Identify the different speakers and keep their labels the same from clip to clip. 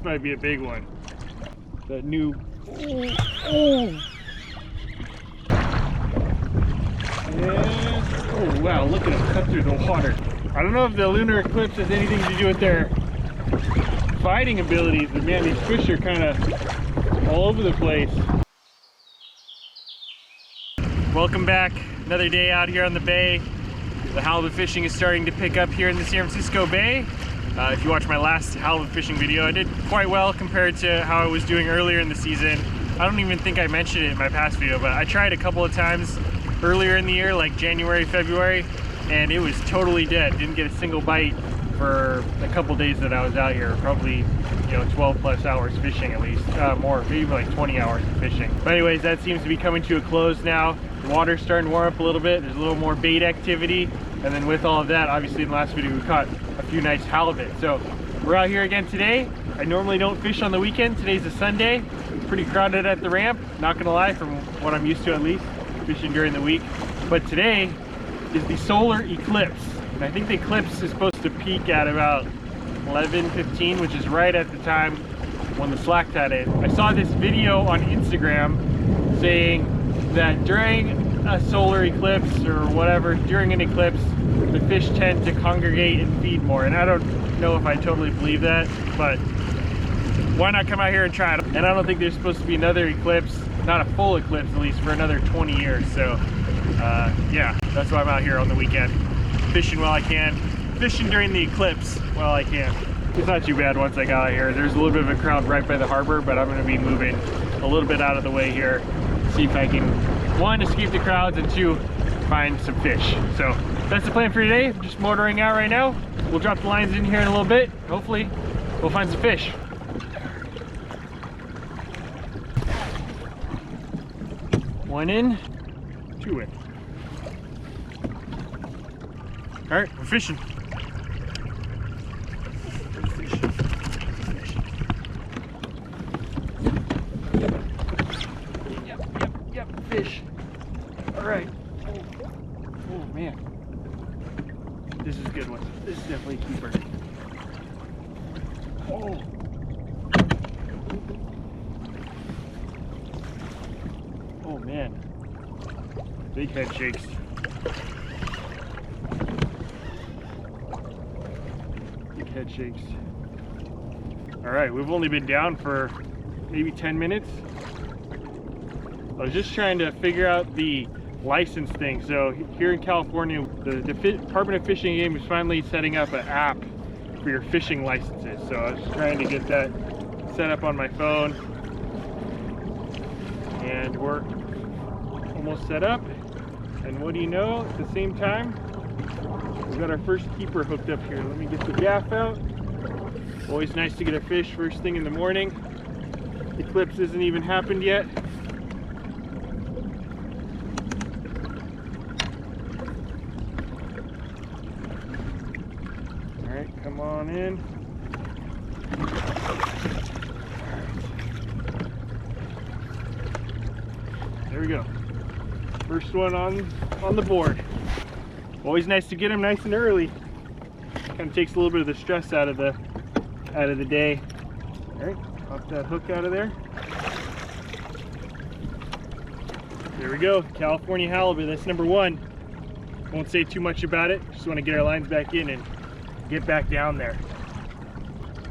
Speaker 1: might be a big one. That new, oh. And, oh wow, look at it cut through the water. I don't know if the lunar eclipse has anything to do with their fighting abilities, but man, these fish are kind of all over the place. Welcome back. Another day out here on the bay. The halibut fishing is starting to pick up here in the San Francisco Bay. If you watch my last halibut fishing video, I did quite well compared to how I was doing earlier in the season. I don't even think I mentioned it in my past video, but I tried a couple of times earlier in the year, like January, February, and it was totally dead. Didn't get a single bite for a couple days that I was out here. Probably, you know, 12 plus hours fishing at least, more, maybe like 20 hours of fishing. But anyways, that seems to be coming to a close now. The water's starting to warm up a little bit. There's a little more bait activity. And then with all of that, obviously in the last video, we caught a few nice halibut. So we're out here again today. I normally don't fish on the weekend. Today's a Sunday. Pretty crowded at the ramp, not gonna lie, from what I'm used to at least, fishing during the week. But today is the solar eclipse. And I think the eclipse is supposed to peak at about 11:15, which is right at the time when the slack tide is. I saw this video on Instagram saying that during a solar eclipse or whatever, during an eclipse, the fish tend to congregate and feed more. And I don't know if I totally believe that, but why not come out here and try it? And I don't think there's supposed to be another eclipse, not a full eclipse at least, for another 20 years. So yeah, that's why I'm out here on the weekend, fishing while I can, fishing during the eclipse while I can. It's not too bad once I got out here. There's a little bit of a crowd right by the harbor, but I'm gonna be moving a little bit out of the way here, see if I can, one, escape the crowds, and two, find some fish. So that's the plan for today. I'm just motoring out right now. We'll drop the lines in here in a little bit. Hopefully we'll find some fish. One in, two in. All right, we're fishing. Yep, fish. All right. Oh man, this is a good one. This is definitely a keeper. Oh. Oh man, big head shakes. Big head shakes. All right, we've only been down for maybe 10 minutes. I was just trying to figure out the license thing. So here in California, the Department of Fishing and Game is finally setting up an app for your fishing licenses. So I was just trying to get that set up on my phone. And we're almost set up, and what do you know, at the same time we've got our first keeper hooked up here. Let me get the gaff out. Always nice to get a fish first thing in the morning. Eclipse isn't even happened yet. All right, come on in. There we go. First one on the board. Always nice to get them nice and early. Kind of takes a little bit of the stress out of the day. All right, pop that hook out of there. There we go, California halibut. That's number one. Won't say too much about it. Just want to get our lines back in and get back down there.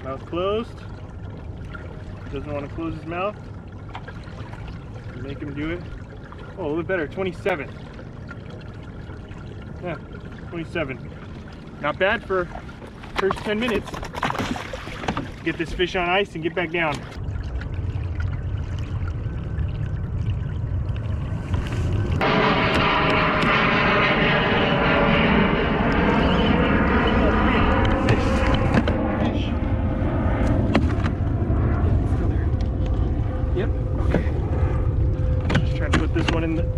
Speaker 1: Mouth closed. Doesn't want to close his mouth. Make him do it. Oh, a little bit better, 27. Yeah, 27. Not bad for first 10 minutes. Get this fish on ice and get back down.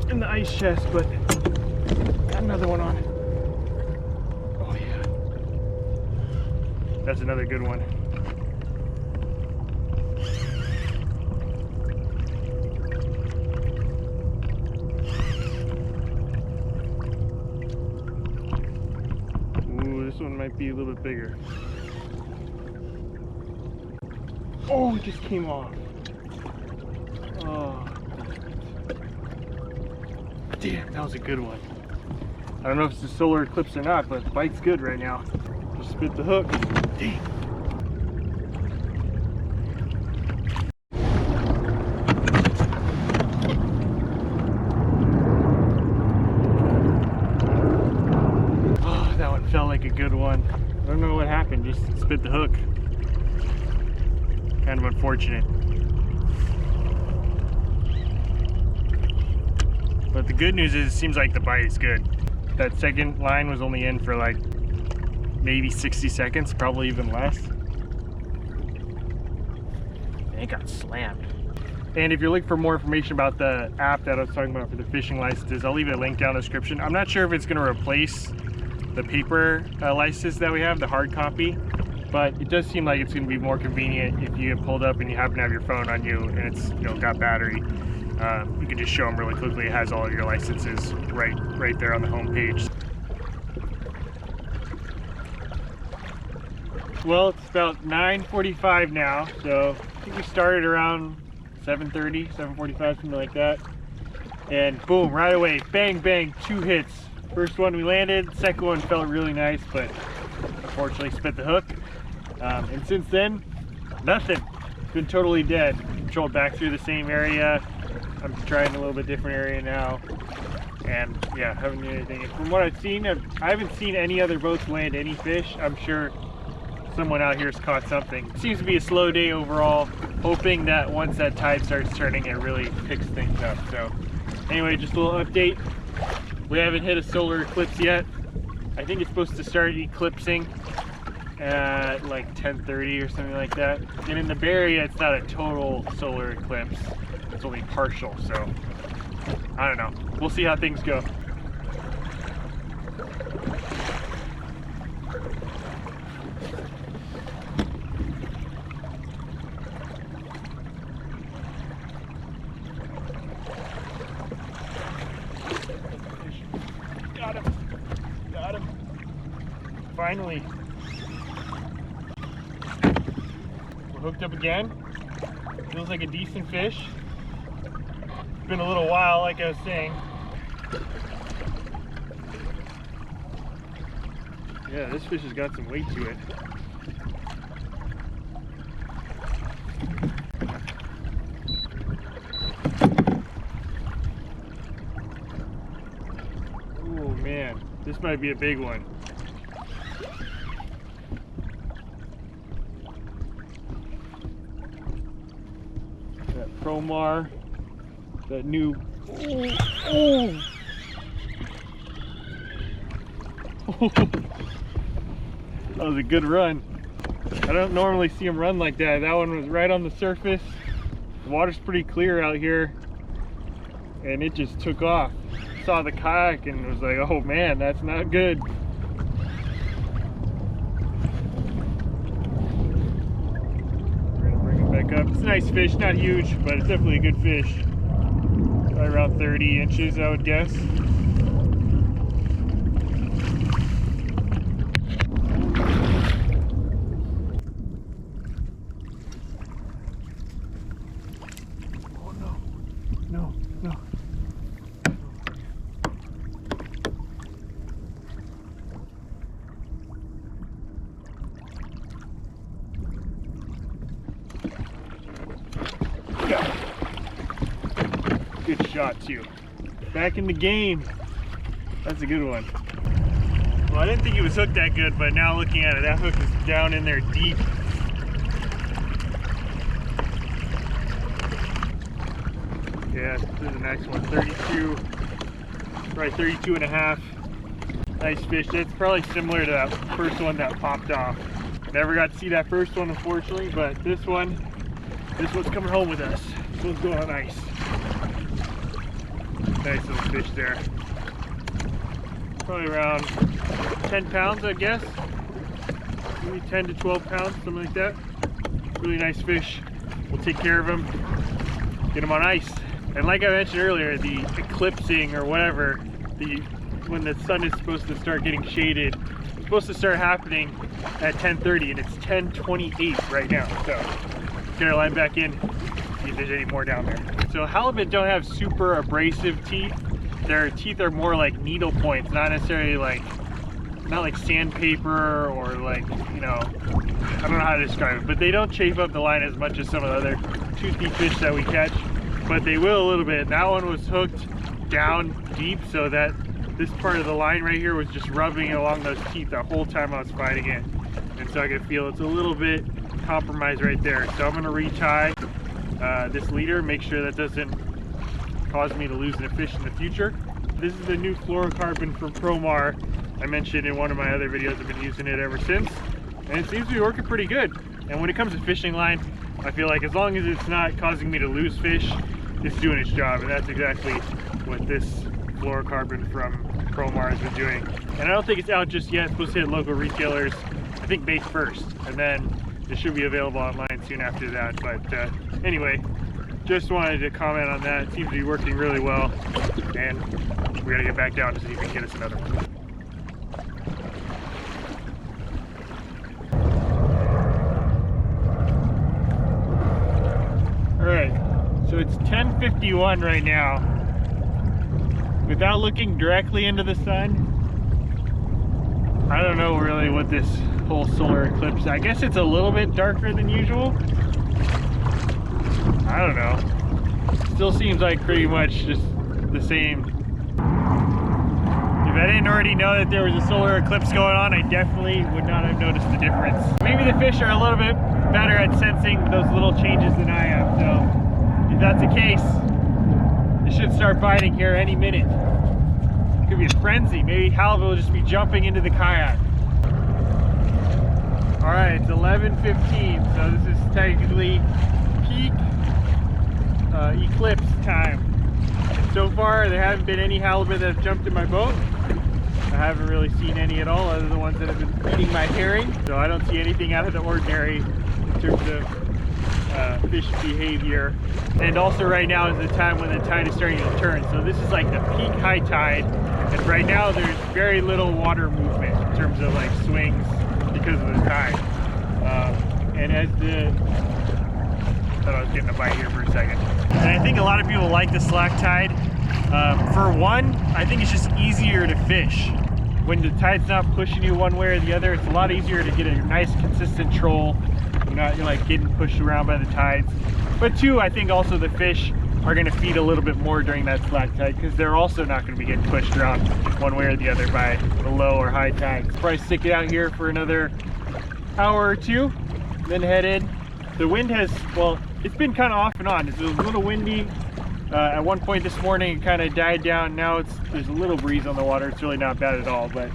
Speaker 1: In the ice chest, but got another one on. Oh yeah, that's another good one. Ooh, this one might be a little bit bigger. Oh, it just came off. Oh, damn, that was a good one. I don't know if it's a solar eclipse or not, but the bite's good right now. Just spit the hook. Dang. Oh, that one felt like a good one. I don't know what happened, just spit the hook. Kind of unfortunate. But the good news is it seems like the bite is good. That second line was only in for like maybe 60 seconds, probably even less. And it got slammed. And if you're looking for more information about the app that I was talking about for the fishing licenses, I'll leave a link down in the description. I'm not sure if it's going to replace the paper license that we have, the hard copy, but it does seem like it's going to be more convenient if you get pulled up and you happen to have your phone on you and it's, you know, got battery. You can just show them really quickly. It has all of your licenses right there on the home page. Well, it's about 9:45 now, so I think we started around 7:30, 7:45, something like that. And boom, right away, bang, bang, 2 hits. First one we landed, second one felt really nice, but unfortunately spit the hook. And since then, nothing. Been totally dead. Trolled back through the same area. I'm trying a little bit different area now. And yeah, haven't done anything. And from what I've seen, I haven't seen any other boats land any fish. I'm sure someone out here has caught something. It seems to be a slow day overall, hoping that once that tide starts turning, it really picks things up. So anyway, just a little update. We haven't hit a solar eclipse yet. I think it's supposed to start eclipsing at like 10:30 or something like that. And in the Bay Area, it's not a total solar eclipse. It's only partial, so I don't know. We'll see how things go. Got him. Finally. We're hooked up again. Feels like a decent fish. It's been a little while, like I was saying. Yeah, this fish has got some weight to it. Oh man, this might be a big one. That Promar, that new, oh. That was a good run. I don't normally see them run like that. That one was right on the surface. The water's pretty clear out here, and it just took off. Saw the kayak and was like, oh man, that's not good. We're gonna bring it back up. It's a nice fish, not huge, but it's definitely a good fish. Probably around 30 inches, I would guess. Oh no, no, no. Good shot too. Back in the game. That's a good one. Well, I didn't think he was hooked that good, but now looking at it, that hook is down in there deep. Yeah, this is a nice one. 32, probably 32 and a half. Nice fish. That's probably similar to that first one that popped off. Never got to see that first one, unfortunately, but this one's coming home with us. This one's going on ice. Nice little fish there. Probably around 10 pounds, I guess. Maybe 10 to 12 pounds, something like that. Really nice fish. We'll take care of him, get him on ice. And like I mentioned earlier, the eclipsing or whatever, when the sun is supposed to start getting shaded, it's supposed to start happening at 10:30, and it's 10:28 right now. So get our line back in, see if there's any more down there. So halibut don't have super abrasive teeth. Their teeth are more like needle points, not necessarily like, not like sandpaper or like, you know, I don't know how to describe it, but they don't chafe up the line as much as some of the other toothy fish that we catch, but they will a little bit. That one was hooked down deep so that this part of the line right here was just rubbing along those teeth the whole time I was fighting it. And so I could feel it's a little bit compromised right there. So I'm gonna retie this leader, make sure that doesn't cause me to lose a fish in the future. This is the new fluorocarbon from Promar. I mentioned in one of my other videos, I've been using it ever since, and it seems to be working pretty good. And when it comes to fishing line, I feel like as long as it's not causing me to lose fish, it's doing its job, and that's exactly what this fluorocarbon from Promar has been doing. And I don't think it's out just yet. It's supposed to hit local retailers, I think May 1st, and then it should be available online soon after that. But anyway, just wanted to comment on that. It seems to be working really well, and we gotta get back down to see if we can get us another one. Alright, so it's 10:51 right now. Without looking directly into the sun, I don't know really what this whole solar eclipse, I guess it's a little bit darker than usual. I don't know. Still seems like pretty much just the same. If I didn't already know that there was a solar eclipse going on, I definitely would not have noticed the difference. Maybe the fish are a little bit better at sensing those little changes than I am, so if that's the case, it should start biting here any minute. It could be a frenzy. Maybe halibut will just be jumping into the kayak. All right, it's 11:15, so this is technically peak eclipse time. So far, there haven't been any halibut that have jumped in my boat. I haven't really seen any at all, other than the ones that have been eating my herring. So I don't see anything out of the ordinary in terms of fish behavior. And also right now is the time when the tide is starting to turn. So this is like the peak high tide. And right now there's very little water movement in terms of like swings because of the tide. And as the, I thought I was getting a bite here for a second. And I think a lot of people like the slack tide. For one, I think it's just easier to fish. When the tide's not pushing you one way or the other, it's a lot easier to get a nice consistent troll. You're like getting pushed around by the tides. But two, I think also the fish are going to feed a little bit more during that slack tide because they're also not going to be getting pushed around one way or the other by the low or high tide. Probably stick it out here for another hour or two, then head in. The wind has, well, it's been kind of off and on. It's a little windy. At one point this morning it kind of died down. Now there's a little breeze on the water. It's really not bad at all, but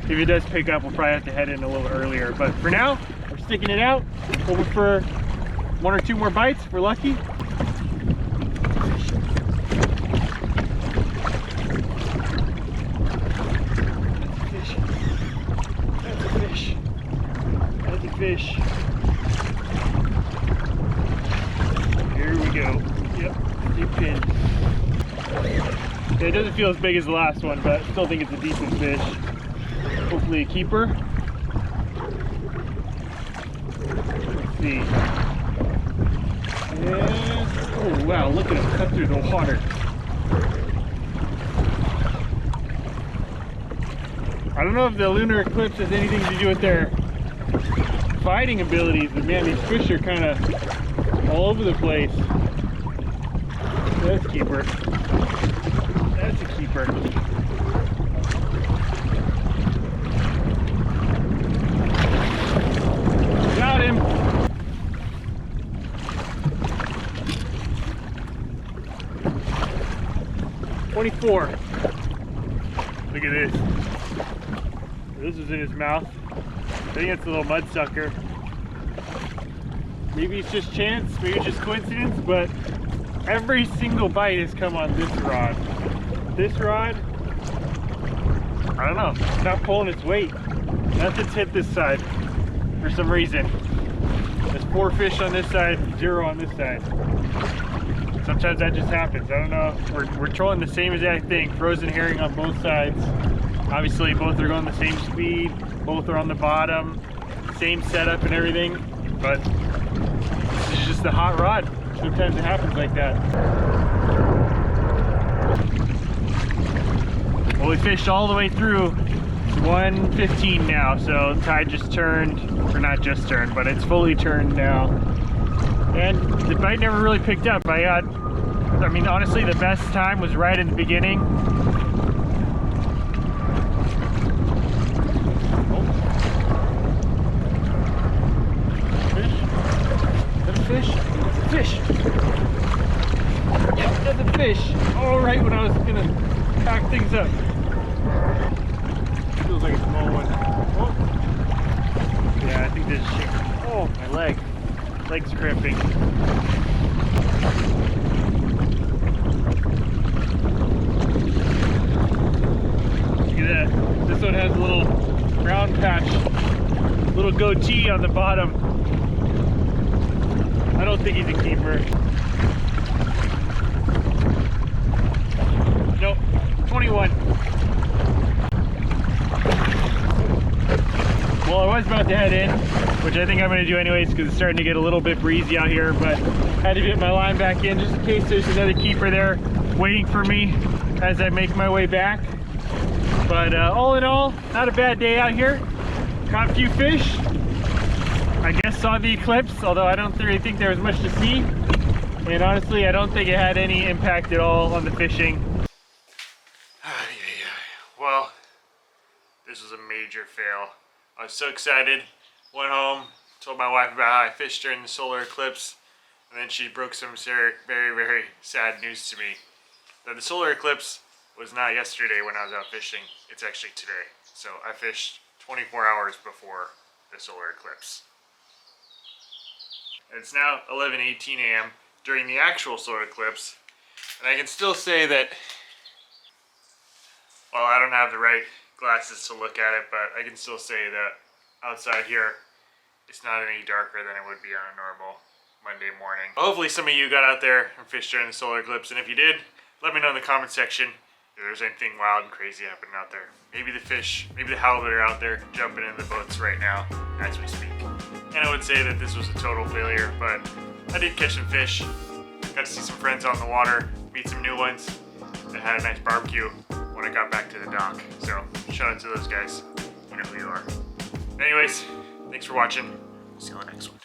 Speaker 1: if it does pick up, we'll probably have to head in a little earlier. But for now, we're sticking it out, hoping for one or two more bites if we're lucky. That's a fish. That's a fish. Here we go. Yep, deep pin. Yeah, it doesn't feel as big as the last one, but I still think it's a decent fish. Hopefully a keeper. Let's see. Yes. Oh wow, look at him cut through the water. I don't know if the lunar eclipse has anything to do with their fighting abilities, but man, these fish are kind of all over the place. That's a keeper. That's a keeper. Got him. $24. Look at this. This is in his mouth. I think it's a little mud sucker. Maybe it's just chance, maybe it's just coincidence, but every single bite has come on this rod. This rod, I don't know, it's not pulling its weight. Nothing's hit this side for some reason. There's 4 fish on this side, 0 on this side. Sometimes that just happens. I don't know. We're trolling the same exact thing. Frozen herring on both sides. Obviously both are going the same speed. Both are on the bottom. Same setup and everything. But this is just the hot rod. Sometimes it happens like that. Well, we fished all the way through. It's 1:15 now, so the tide just turned, or not just turned, but it's fully turned now. And the bite never really picked up. I mean, honestly, the best time was right in the beginning. Fish? That's a fish. Yep, that's a fish. All right, when I was gonna pack things up. Feels like a small one. Oh. Yeah, I think this is shaking. Oh, my leg. Leg's cramping. Look at that. This one has a little brown patch, little goatee on the bottom. I don't think he's a keeper. Nope, 21. Well, I was about to head in, which I think I'm gonna do anyways because it's starting to get a little bit breezy out here, but I had to get my line back in just in case there's another keeper there waiting for me as I make my way back. But all in all, not a bad day out here. Caught a few fish. I guess saw the eclipse, although I don't really think there was much to see. And honestly, I don't think it had any impact at all on the fishing. Well, this was a major fail. I was so excited, went home, told my wife about how I fished during the solar eclipse, and then she broke some very, very sad news to me. That the solar eclipse was not yesterday when I was out fishing, it's actually today. So I fished 24 hours before the solar eclipse. It's now 11:18 a.m. during the actual solar eclipse, and I can still say that, well, I don't have the right glasses to look at it, but I can still say that outside here, it's not any darker than it would be on a normal Monday morning. Well, hopefully some of you got out there and fished during the solar eclipse, and if you did, let me know in the comment section if there's anything wild and crazy happening out there. Maybe the fish, maybe the halibut are out there jumping in the boats right now as we speak. And I would say that this was a total failure, but I did catch some fish. Got to see some friends on the water, meet some new ones, and had a nice barbecue when I got back to the dock. So shout out to those guys. You know who you are. Anyways, thanks for watching. See you on the next one.